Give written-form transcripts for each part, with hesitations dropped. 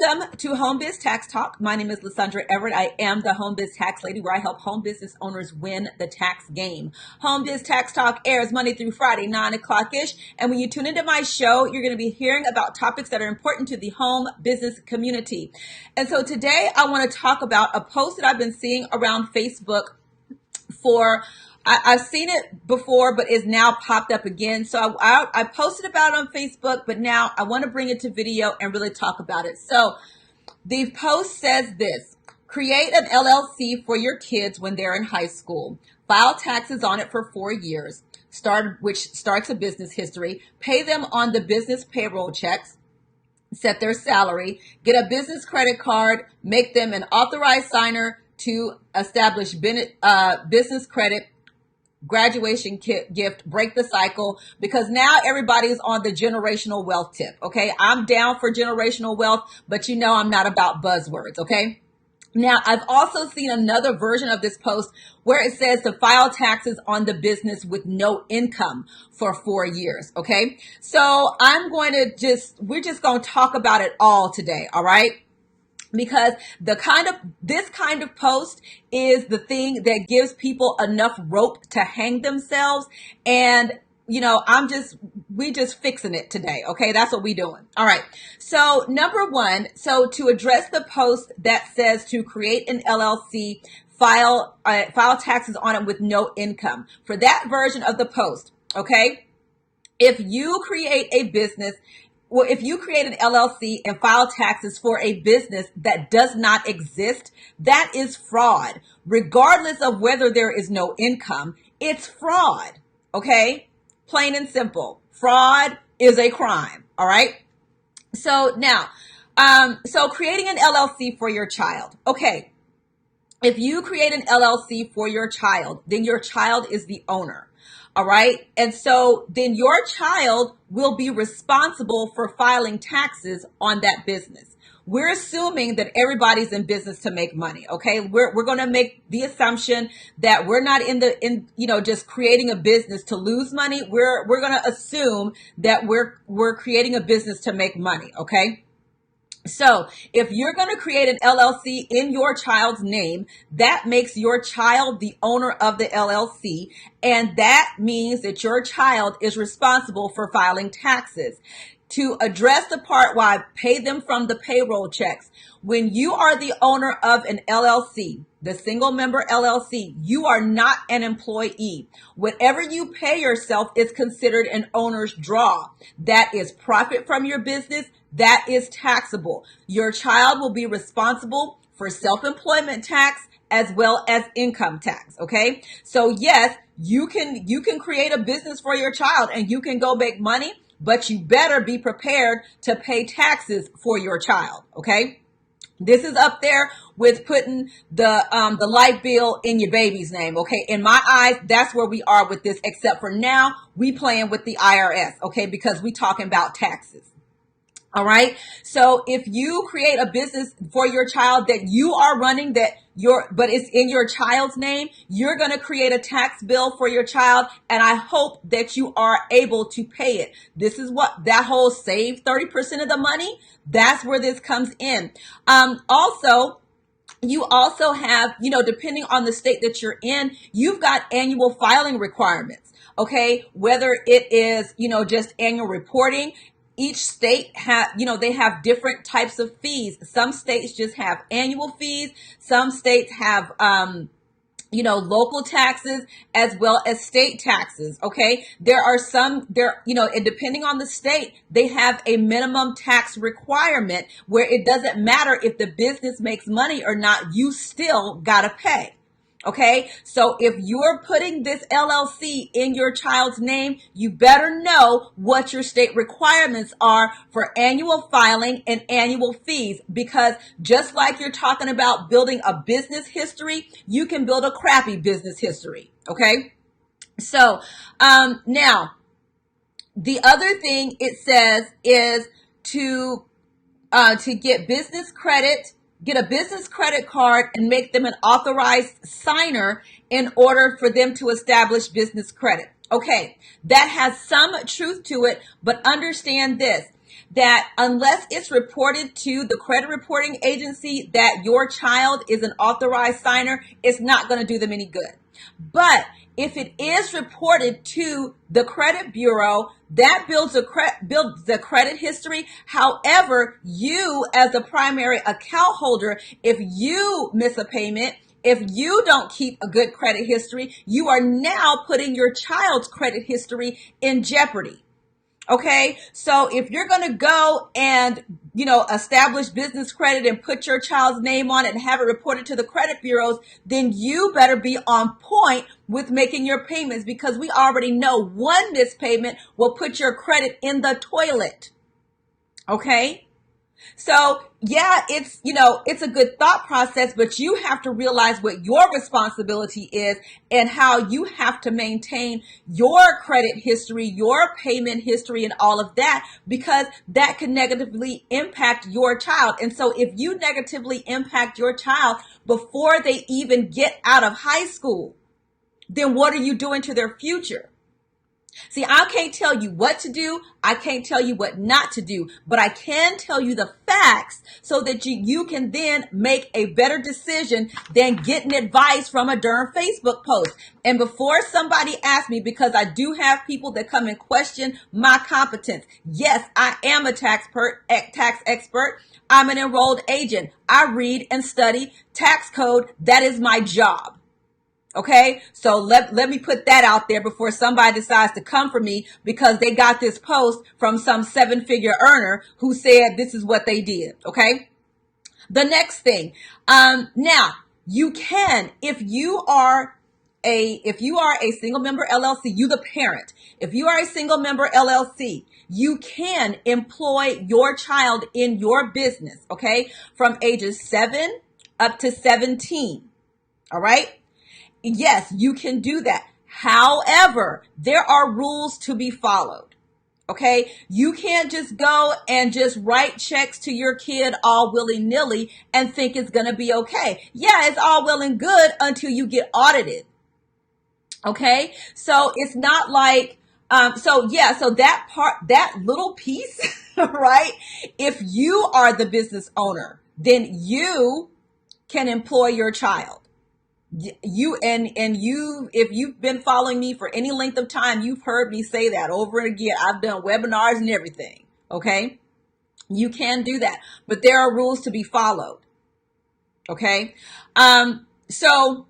Welcome to Home Biz Tax Talk. My name is Lysandra Everett. I am the Home Biz Tax Lady, where I help home business owners win the tax game. Home Biz Tax Talk airs Monday through Friday, 9 o'clock-ish. And when you tune into my show, you're going to be hearing about topics that are important to the home business community. And so today I want to talk about a post that I've been seeing around Facebook I've seen it before, but it's now popped up again. So I posted about it on Facebook, but now I want to bring it to video and really talk about it. So the post says this: create an LLC for your kids when they're in high school. File taxes on it for 4 years, which starts a business history. Pay them on the business payroll checks. Set their salary. Get a business credit card. Make them an authorized signer to establish business credit. Graduation gift, break the cycle, because now everybody's on the generational wealth tip. Okay. I'm down for generational wealth, but you know, I'm not about buzzwords. Okay. Now, I've also seen another version of this post where it says to file taxes on the business with no income for 4 years. Okay. So we're just going to talk about it all today. All right. Because this kind of post is the thing that gives people enough rope to hang themselves. And, you know, we just fixing it today. Okay. That's what we doing. All right. So number one, to address the post that says to create an LLC, file taxes on it with no income, for that version of the post. Okay. If you create an LLC and file taxes for a business that does not exist, that is fraud. Regardless of whether there is no income, it's fraud. Okay? Plain and simple. Fraud is a crime. All right? So now, creating an LLC for your child. Okay. If you create an LLC for your child, then your child is the owner. All right. And so then your child will be responsible for filing taxes on that business. We're assuming that everybody's in business to make money. Okay. We're going to make the assumption that we're not just creating a business to lose money. We're going to assume that we're creating a business to make money. Okay. So if you're going to create an LLC in your child's name, that makes your child the owner of the LLC. And that means that your child is responsible for filing taxes. To address the part why I pay them from the payroll checks, when you are the owner of an LLC, the single member LLC, you are not an employee. Whatever you pay yourself is considered an owner's draw. That is profit from your business. That is taxable. Your child will be responsible for self-employment tax as well as income tax. Okay. So yes, you can create a business for your child and you can go make money, but you better be prepared to pay taxes for your child. Okay. This is up there with putting the light bill in your baby's name. Okay. In my eyes, that's where we are with this, except for now we playing with the IRS. Okay. Because we talking about taxes. All right. So if you create a business for your child that you are running, but it's in your child's name, you're going to create a tax bill for your child. And I hope that you are able to pay it. This is what that whole save 30% of the money. That's where this comes in. You also have, depending on the state that you're in, you've got annual filing requirements. Okay. Whether it is, just annual reporting. Each state they have different types of fees. Some states just have annual fees. Some states have, local taxes as well as state taxes. Okay. And depending on the state, they have a minimum tax requirement where it doesn't matter if the business makes money or not, you still gotta pay. Okay. So if you're putting this LLC in your child's name, you better know what your state requirements are for annual filing and annual fees, because just like you're talking about building a business history, you can build a crappy business history. Okay. So, now the other thing it says is to get business credit. Get a business credit card and make them an authorized signer in order for them to establish business credit. Okay, that has some truth to it, but understand this. that unless it's reported to the credit reporting agency that your child is an authorized signer, it's not going to do them any good. But if it is reported to the credit bureau, that builds the credit history. However, you as the primary account holder, if you miss a payment, if you don't keep a good credit history, you are now putting your child's credit history in jeopardy. Okay, so if you're going to go and, establish business credit and put your child's name on it and have it reported to the credit bureaus, then you better be on point with making your payments, because we already know one missed payment will put your credit in the toilet. Okay? So yeah, it's a good thought process, but you have to realize what your responsibility is and how you have to maintain your credit history, your payment history, and all of that, because that can negatively impact your child. And so if you negatively impact your child before they even get out of high school, then what are you doing to their future? See, I can't tell you what to do. I can't tell you what not to do, but I can tell you the facts so that you can then make a better decision than getting advice from a darn Facebook post. And before somebody asks me, because I do have people that come and question my competence. Yes, I am a tax expert. I'm an enrolled agent. I read and study tax code. That is my job. Okay, so let me put that out there before somebody decides to come for me because they got this post from some 7-figure earner who said this is what they did. Okay, the next thing, now you can, if you are a single member LLC, you the parent, if you are a single member LLC, you can employ your child in your business. Okay, from ages 7 up to 17. All right. Yes, you can do that. However, there are rules to be followed. Okay, you can't just go and just write checks to your kid all willy-nilly and think it's going to be okay. Yeah, it's all well and good until you get audited. Okay, so it's not like, so that little piece, right? If you are the business owner, then you can employ your child. If you've been following me for any length of time, you've heard me say that over and again. I've done webinars and everything. Okay. You can do that, but there are rules to be followed. Okay. So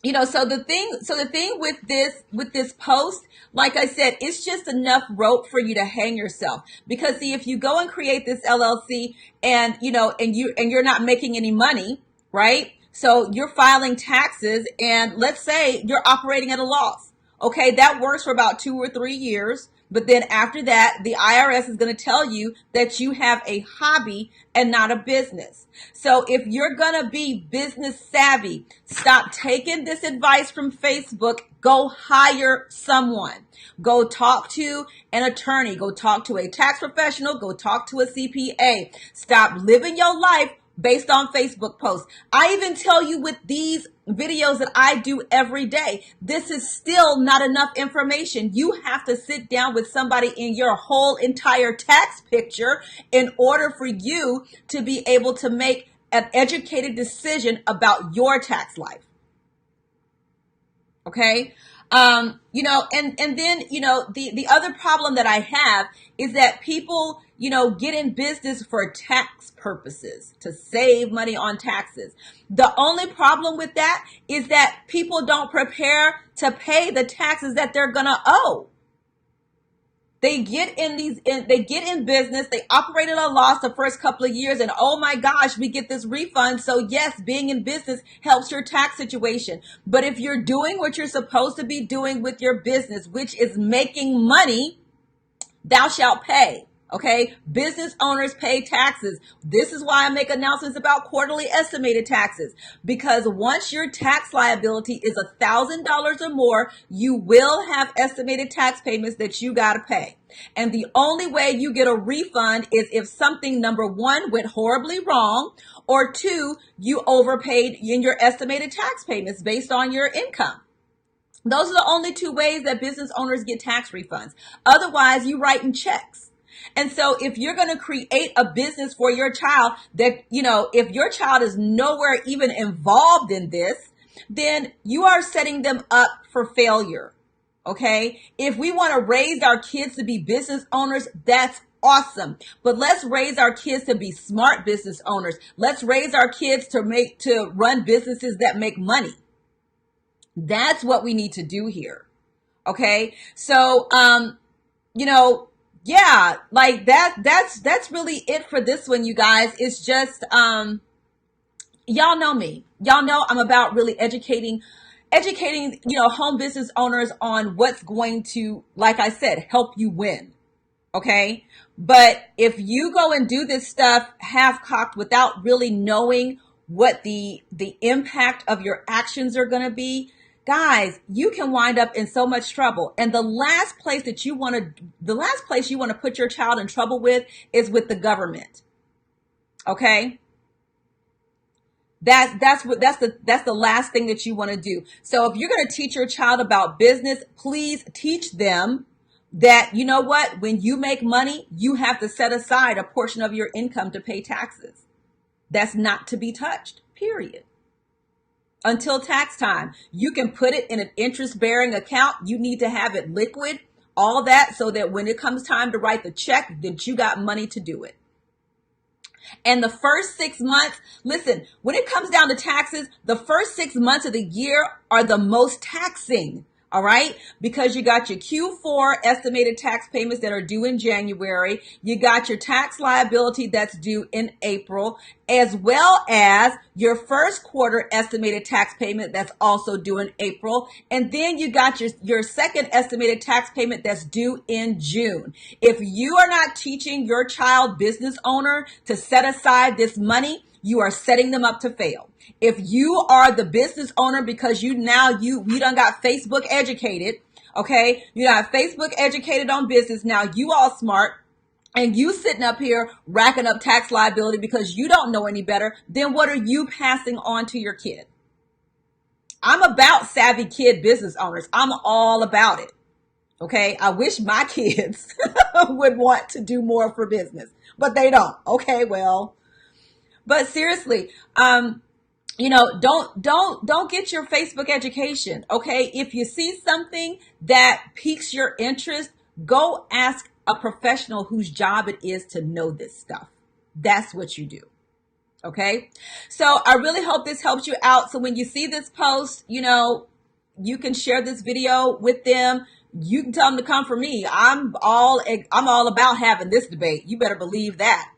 the thing with this post, like I said, it's just enough rope for you to hang yourself, because see, if you go and create this LLC and you're not making any money, right? So you're filing taxes and let's say you're operating at a loss. Okay, that works for about 2 or 3 years. But then after that, the IRS is going to tell you that you have a hobby and not a business. So if you're going to be business savvy, stop taking this advice from Facebook. Go hire someone. Go talk to an attorney. Go talk to a tax professional. Go talk to a CPA. Stop living your life based on Facebook posts. I even tell you with these videos that I do every day, this is still not enough information. You have to sit down with somebody in your whole entire tax picture in order for you to be able to make an educated decision about your tax life. Okay. And then, the other problem that I have is that people, get in business for tax purposes, to save money on taxes. The only problem with that is that people don't prepare to pay the taxes that they're going to owe. They get in business, they operate at a loss the first couple of years, and oh my gosh, we get this refund. So yes, being in business helps your tax situation. But if you're doing what you're supposed to be doing with your business, which is making money, thou shalt pay. Okay, business owners pay taxes. This is why I make announcements about quarterly estimated taxes, because once your tax liability is $1,000 or more, you will have estimated tax payments that you got to pay. And the only way you get a refund is if something, number one, went horribly wrong, or two, you overpaid in your estimated tax payments based on your income. Those are the only two ways that business owners get tax refunds. Otherwise, you write in checks. And so if you're going to create a business for your child that, if your child is nowhere even involved in this, then you are setting them up for failure. Okay. If we want to raise our kids to be business owners, that's awesome. But let's raise our kids to be smart business owners. Let's raise our kids to run businesses that make money. That's what we need to do here. Okay. So, yeah, like that's really it for this one, you guys. It's just, y'all know me. Y'all know I'm about really educating, home business owners on what's going to, like I said, help you win. Okay. But if you go and do this stuff half-cocked without really knowing what the impact of your actions are going to be, guys, you can wind up in so much trouble. And the last place you want to put your child in trouble with is with the government. Okay? That's the last thing that you want to do. So if you're going to teach your child about business, please teach them that, you know what, when you make money, you have to set aside a portion of your income to pay taxes. That's not to be touched, period. Until tax time. You can put it in an interest-bearing account. You need to have it liquid, all that, so that when it comes time to write the check, that you got money to do it. And the first 6 months, listen, when it comes down to taxes, the first 6 months of the year are the most taxing. All right. Because you got your Q4 estimated tax payments that are due in January. You got your tax liability that's due in April, as well as your first quarter estimated tax payment that's also due in April. And then you got your second estimated tax payment that's due in June. If you are not teaching your child business owner to set aside this money, you are setting them up to fail. If you are the business owner because you done got Facebook educated, okay? You got Facebook educated on business. Now you all smart and you sitting up here racking up tax liability because you don't know any better, then what are you passing on to your kid? I'm about savvy kid business owners. I'm all about it. Okay. I wish my kids would want to do more for business, but they don't. Okay. Well, but seriously, don't get your Facebook education. Okay. If you see something that piques your interest, go ask a professional whose job it is to know this stuff. That's what you do. Okay. So I really hope this helps you out. So when you see this post, you can share this video with them. You can tell them to come for me. I'm all about having this debate. You better believe that.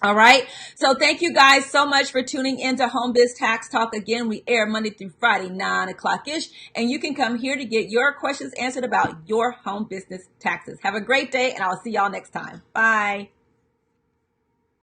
All right. So thank you guys so much for tuning into Home Biz Tax Talk. Again, we air Monday through Friday, 9 o'clock-ish. And you can come here to get your questions answered about your home business taxes. Have a great day, and I'll see y'all next time. Bye.